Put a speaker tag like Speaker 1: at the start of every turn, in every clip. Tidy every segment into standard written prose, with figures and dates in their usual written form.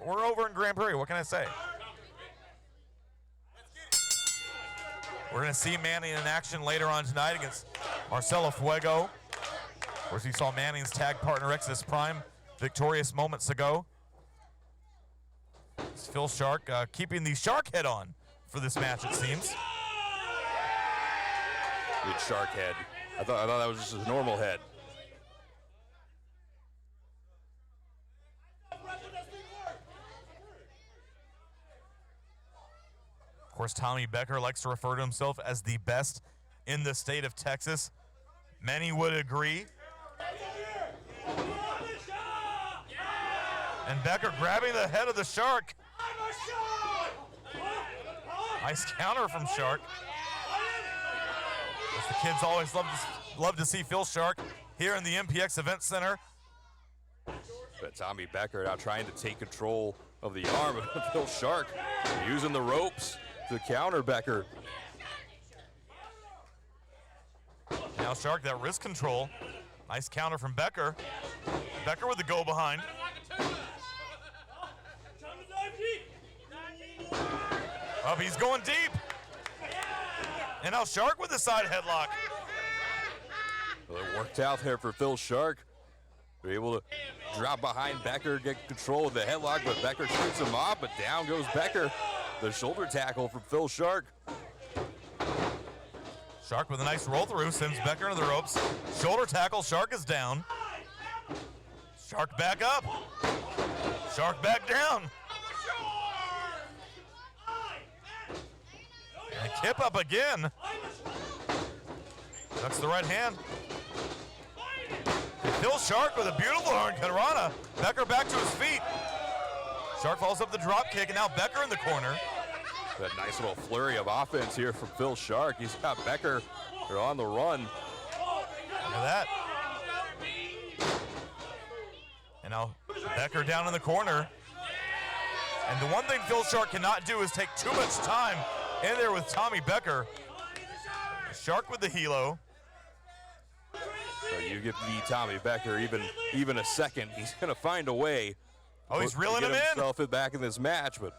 Speaker 1: we're over in Grand Prairie. What can I say? We're going to see Manning in action later on tonight against Marcelo Fuego. Of course, we saw Manning's tag partner Exodus Prime victorious moments ago. It's Phil Shark keeping the shark head on for this match, it seems.
Speaker 2: Good shark head. I thought that was just a normal head.
Speaker 1: Of course, Tommy Becker likes to refer to himself as the best in the state of Texas. Many would agree. And Becker grabbing the head of the Shark. Nice counter from Shark. As the kids always love to see Phil Shark here in the MPX Event Center.
Speaker 2: But Tommy Becker now trying to take control of the arm of Phil Shark, using the ropes to counter Becker.
Speaker 1: Now Shark, that wrist control. Nice counter from Becker. Becker with the go behind. Up, he's going deep. And now Shark with the side headlock.
Speaker 2: Well, it worked out there for Phil Shark. They're able to drop behind Becker, get control of the headlock, but Becker shoots him off, but down goes Becker. The shoulder tackle from Phil Shark.
Speaker 1: Shark with a nice roll through, sends Becker into the ropes. Shoulder tackle, Shark is down. Shark back up. Shark back down. And Kip up again. That's the right hand. And Phil Shark with a beautiful Hurricanrana. Becker back to his feet. Shark follows up the drop kick, and now Becker in the corner.
Speaker 2: That nice little flurry of offense here from Phil Shark. He's got Becker on the run.
Speaker 1: Look at that. And now Becker down in the corner. And the one thing Phil Shark cannot do is take too much time in there with Tommy Becker. Shark with the helo.
Speaker 2: So you give the Tommy Becker even a second, he's going to find a way.
Speaker 1: Oh, he's reeling him in.
Speaker 2: Himself back in this match, but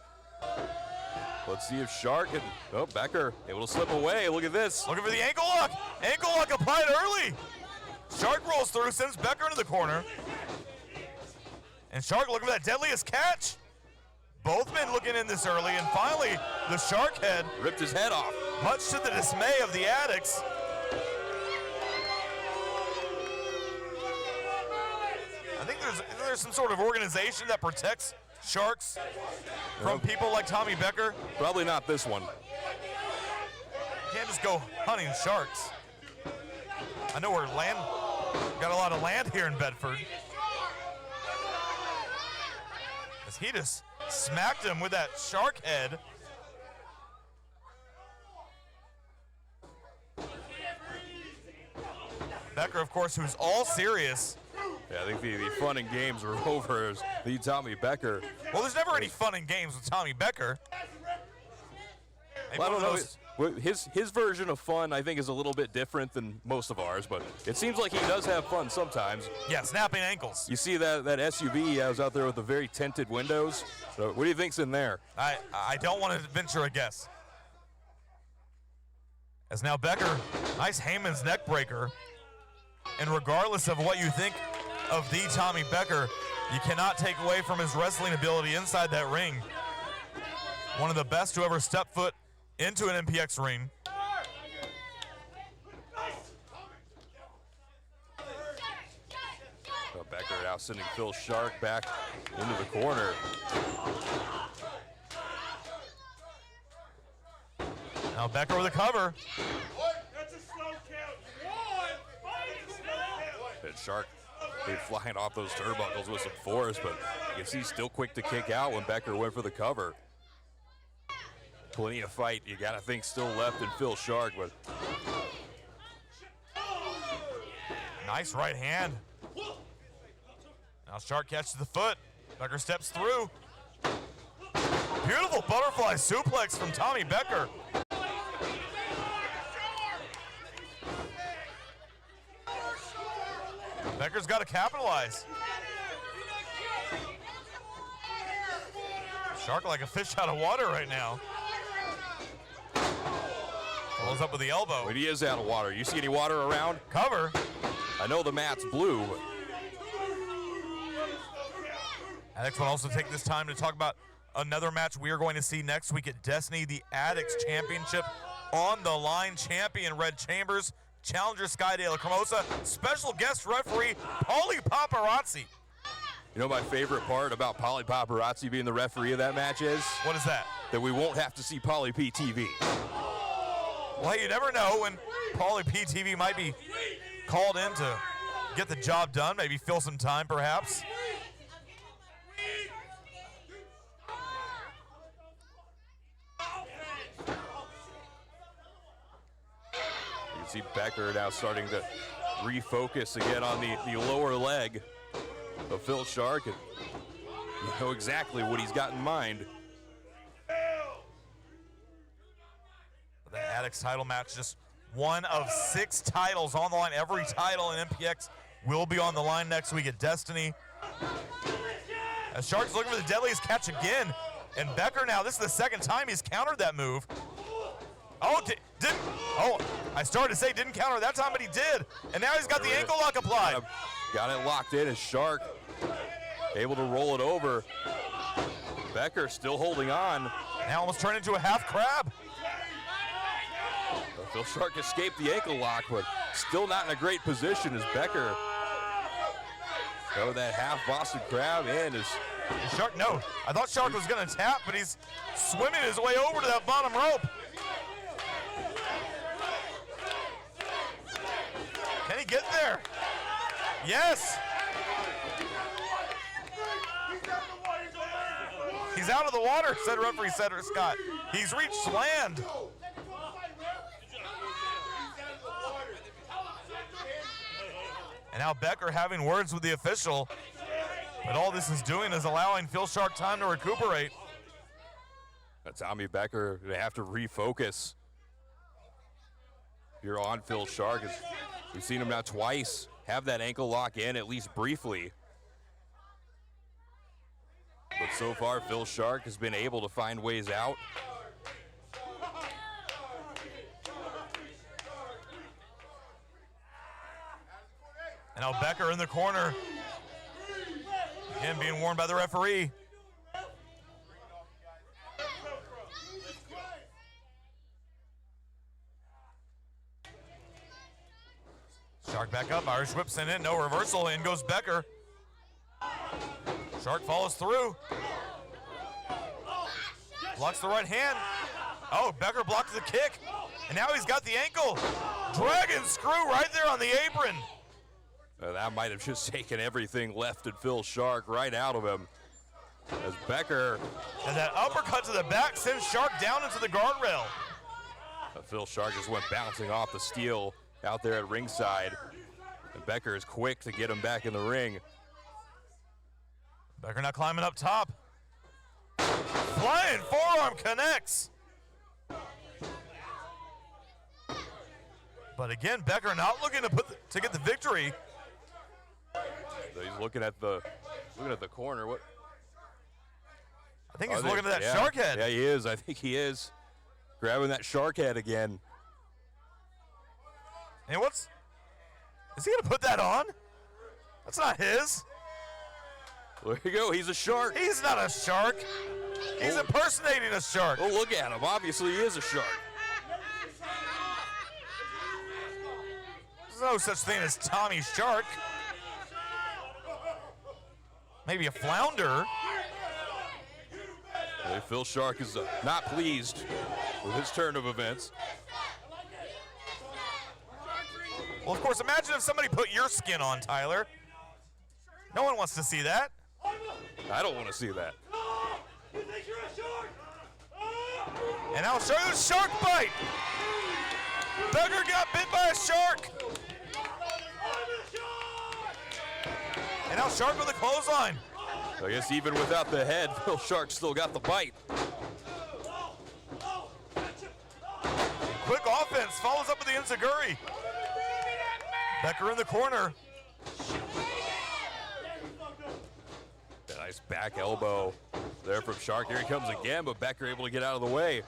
Speaker 2: let's see if Shark and Becker able to slip away. Look at this.
Speaker 1: Looking for the ankle lock. Ankle lock applied early. Shark rolls through, sends Becker into the corner. And Shark looking for that deadliest catch. Both men looking in this early, and finally the Shark head
Speaker 2: ripped his head off.
Speaker 1: Much to the dismay of the addicts. I think there's some sort of organization that protects sharks from people like Tommy Becker.
Speaker 2: Probably not this one.
Speaker 1: You can't just go hunting sharks. I know we're got a lot of land here in Bedford. As he just smacked him with that shark head. Becker, of course, who's all serious.
Speaker 2: Yeah, I think the fun and games are over as the Tommy Becker.
Speaker 1: Well, there's never any fun and games with Tommy Becker.
Speaker 2: Well, I don't know. His version of fun, I think, is a little bit different than most of ours, but it seems like he does have fun sometimes.
Speaker 1: Yeah, snapping ankles.
Speaker 2: You see that SUV he has out there with the very tinted windows? So what do you think's in there?
Speaker 1: I don't want to venture a guess. As now Becker, nice Heyman's neck breaker. And regardless of what you think of the Tommy Becker, you cannot take away from his wrestling ability inside that ring. One of the best to ever step foot into an MPX ring.
Speaker 2: So Becker now sending Phil Shark back into the corner.
Speaker 1: Now Becker with a cover.
Speaker 3: That's a slow count.
Speaker 2: And Shark flying off those turnbuckles with some force, but you can see still quick to kick out when Becker went for the cover. Plenty of fight, you gotta think, still left in Phil Shark, but
Speaker 1: nice right hand. Now Shark catches the foot. Becker steps through. Beautiful butterfly suplex from Tommy Becker. Becker's got to capitalize. Shark like a fish out of water right now. Follows up with the elbow.
Speaker 2: When he is out of water. You see any water around?
Speaker 1: Cover.
Speaker 2: I know the mat's blue.
Speaker 1: Addicts will also take this time to talk about another match we are going to see next week at Destiny, the Addicts Championship. On the line, champion Red Chambers, challenger Sky De La Cremosa, special guest referee Paulie Paparazzi.
Speaker 2: You know my favorite part about Paulie Paparazzi being the referee of that match is?
Speaker 1: What is that?
Speaker 2: That we won't have to see Paulie P TV.
Speaker 1: Well, you never know when Paulie P TV might be called in to get the job done, maybe fill some time perhaps.
Speaker 2: You see Becker now starting to refocus again on the lower leg of Phil Shark, and you know exactly what he's got in mind.
Speaker 1: The Addicts title match, just one of 6 titles on the line. Every title in MPX will be on the line next week at Destiny. As Shark's looking for the deadliest catch again, and Becker now, this is the second time he's countered that move. Oh, didn't. Oh, I started to say didn't counter that time, but he did. And now he's got the ankle lock applied.
Speaker 2: Got it locked in as Shark able to roll it over. Becker still holding on.
Speaker 1: Now almost turned into a half crab.
Speaker 2: Phil Shark escaped the ankle lock, but still not in a great position as Becker go that half Boston crab and is
Speaker 1: Shark, no. I thought Shark was gonna tap, but he's swimming his way over to that bottom rope. Can he get there? Yes. He's out of the water, said referee Cedric Scott. He's reached land. And now Becker having words with the official. But all this is doing is allowing Phil Shark time to recuperate.
Speaker 2: Tommy Becker going to have to refocus here on Phil Shark. We've seen him now twice have that ankle lock in, at least briefly. But so far, Phil Shark has been able to find ways out.
Speaker 1: And now Becker in the corner. Again, being warned by the referee. Shark back up, Irish whip sent in, no reversal, in goes Becker. Shark follows through. Blocks the right hand. Oh, Becker blocked the kick. And now he's got the ankle. Dragon screw right there on the apron.
Speaker 2: That might have just taken everything left in Phil Shark right out of him. As Becker.
Speaker 1: And that uppercut to the back sends Shark down into the guardrail.
Speaker 2: Phil Shark just went bouncing off the steel out there at ringside. And Becker is quick to get him back in the ring.
Speaker 1: Becker now climbing up top. Flying forearm connects. But again, Becker not looking to get the victory.
Speaker 2: So he's looking at the corner. What?
Speaker 1: I think he's looking at that shark head.
Speaker 2: Yeah, he is. I think he is. Grabbing that shark head again.
Speaker 1: And is he gonna put that on? That's not his.
Speaker 2: There you go, he's a shark.
Speaker 1: He's not a shark. He's impersonating a shark.
Speaker 2: Oh, look at him. Obviously, he is a shark.
Speaker 1: There's no such thing as Tommy Shark. Maybe a flounder.
Speaker 2: Phil Shark is not pleased with his turn of events.
Speaker 1: Well, of course, imagine if somebody put your skin on, Tyler. No one wants to see that.
Speaker 2: I don't want to see that.
Speaker 1: And I'll show you the shark bite. Becker got bit by a shark. And now Shark with a clothesline.
Speaker 2: I guess even without the head, Phil Shark still got the bite.
Speaker 1: Quick offense, follows up with the enziguri. Becker in the corner.
Speaker 2: A nice back elbow There from Shark. Here he comes again, but Becker able to get out of the way.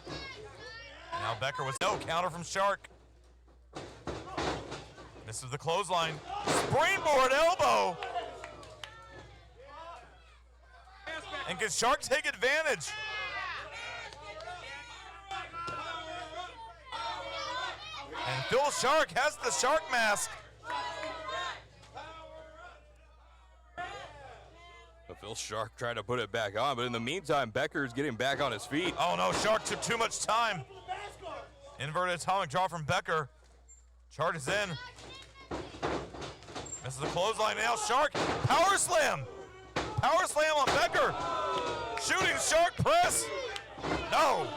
Speaker 1: Now Becker was no counter from Shark. Misses the clothesline. Springboard elbow. And can Shark take advantage? And Phil Shark has the Shark mask.
Speaker 2: But Phil Shark trying to put it back on, but in the meantime, Becker's getting back on his feet.
Speaker 1: Oh no, Shark took too much time. Inverted atomic draw from Becker. Charges in. Misses the clothesline. Now Shark, power slam. Power slam on Becker. Shooting Shark press. No.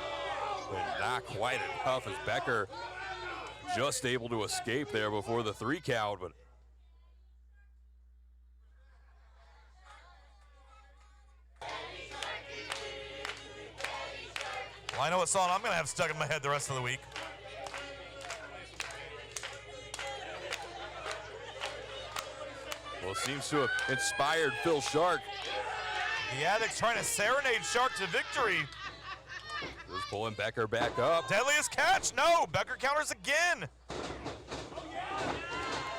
Speaker 2: But not quite enough as Becker just able to escape there before the 3 count, but
Speaker 1: well, I know what song I'm going to have stuck in my head the rest of the week.
Speaker 2: well, it seems to have inspired Phil Shark.
Speaker 1: The Addicts trying to serenade Shark to victory.
Speaker 2: Just pulling Becker back up.
Speaker 1: Deadliest catch. No. Becker counters again.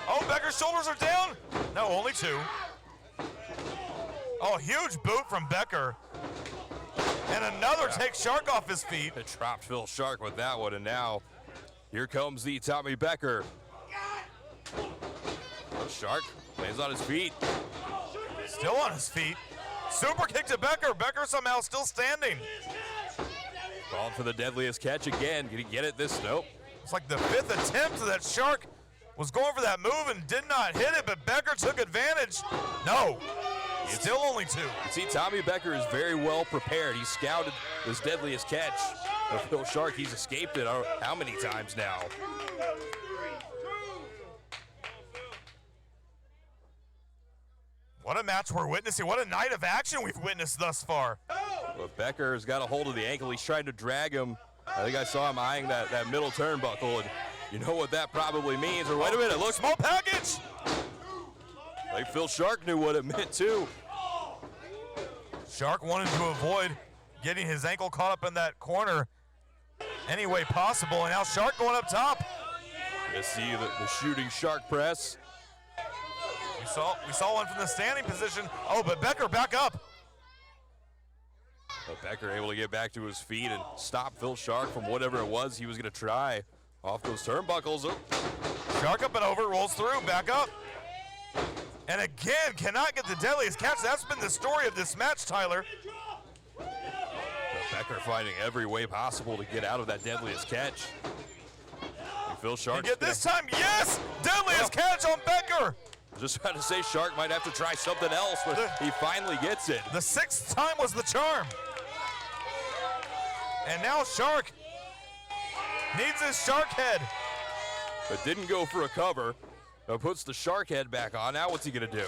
Speaker 1: Oh, Becker's shoulders are down. No, only 2. Oh, huge boot from Becker. And another takes Shark off his feet.
Speaker 2: It dropped Phil Shark with that one, and now here comes the Tommy Becker. Shark lands on his feet.
Speaker 1: Still on his feet. Super kick to Becker. Becker somehow still standing.
Speaker 2: Calling for the deadliest catch again. Can he get it this? Nope.
Speaker 1: It's like the 5th attempt that Shark was going for that move and did not hit it, but Becker took advantage. No. Still only 2.
Speaker 2: You see, Tommy Becker is very well prepared. He scouted this deadliest catch of Phil Shark. He's escaped it how many times now?
Speaker 1: What a match we're witnessing. What a night of action we've witnessed thus far.
Speaker 2: But Becker's got a hold of the ankle. He's trying to drag him. I think I saw him eyeing that middle turnbuckle, and you know what that probably means. Or wait a minute, look.
Speaker 1: Small package.
Speaker 2: Like Phil Shark knew what it meant too.
Speaker 1: Shark wanted to avoid getting his ankle caught up in that corner any way possible, and now Shark going up top.
Speaker 2: You see the shooting Shark press.
Speaker 1: We saw one from the standing position. Oh, but Becker back up.
Speaker 2: But Becker able to get back to his feet and stop Phil Shark from whatever it was he was going to try off those turnbuckles. Oh.
Speaker 1: Shark up and over, rolls through, back up. And again, cannot get the deadliest catch. That's been the story of this match, Tyler.
Speaker 2: But Becker finding every way possible to get out of that deadliest catch. And Phil Shark.
Speaker 1: And get this time, yes! Deadliest catch on Becker.
Speaker 2: Just about to say Shark might have to try something else, but he finally gets it.
Speaker 1: The 6th time was the charm. And now Shark needs his Shark head.
Speaker 2: But didn't go for a cover. Puts the Shark head back on. Now what's he gonna do?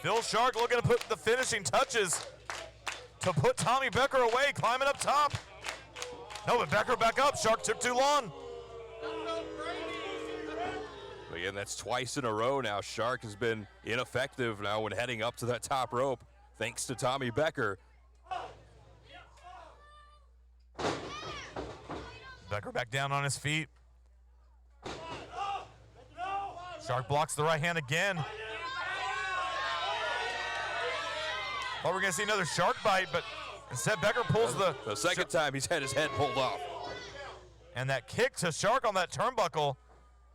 Speaker 1: Phil Shark looking to put the finishing touches to put Tommy Becker away, climbing up top. No, but Becker back up. Shark took too long.
Speaker 2: Again, that's twice in a row now. Shark has been ineffective now when heading up to that top rope, thanks to Tommy Becker.
Speaker 1: Becker back down on his feet. Shark blocks the right hand again. Thought we were gonna see another Shark bite, but instead Becker pulls
Speaker 2: the second time he's had his head pulled off.
Speaker 1: And that kick to Shark on that turnbuckle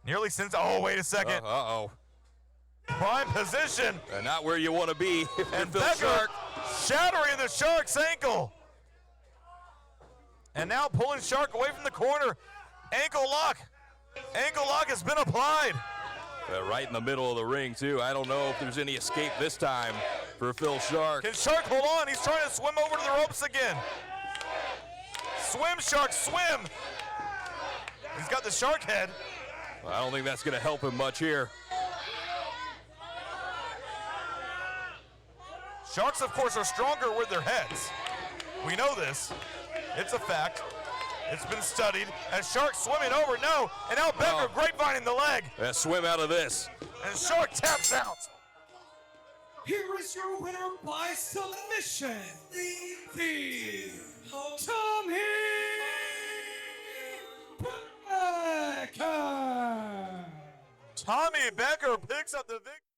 Speaker 1: nearly sends, oh, wait a second.
Speaker 2: Uh-oh.
Speaker 1: Prime position.
Speaker 2: And not where you want to be.
Speaker 1: And
Speaker 2: Phil
Speaker 1: Becker
Speaker 2: Shark
Speaker 1: shattering the Shark's ankle. And now pulling Shark away from the corner. Ankle lock. Ankle lock has been applied.
Speaker 2: Right in the middle of the ring, too. I don't know if there's any escape this time for Phil Shark.
Speaker 1: Can Shark hold on? He's trying to swim over to the ropes again. Swim, Shark, swim. He's got the Shark head.
Speaker 2: I don't think that's going to help him much here.
Speaker 1: Sharks, of course, are stronger with their heads. We know this. It's a fact. It's been studied. And Shark swimming over, no. And now Becker grapevining the leg.
Speaker 2: Swim out of this.
Speaker 1: And Shark taps out.
Speaker 4: here is your winner by submission, the Tommy Becker.
Speaker 1: Tommy Becker picks up the victory.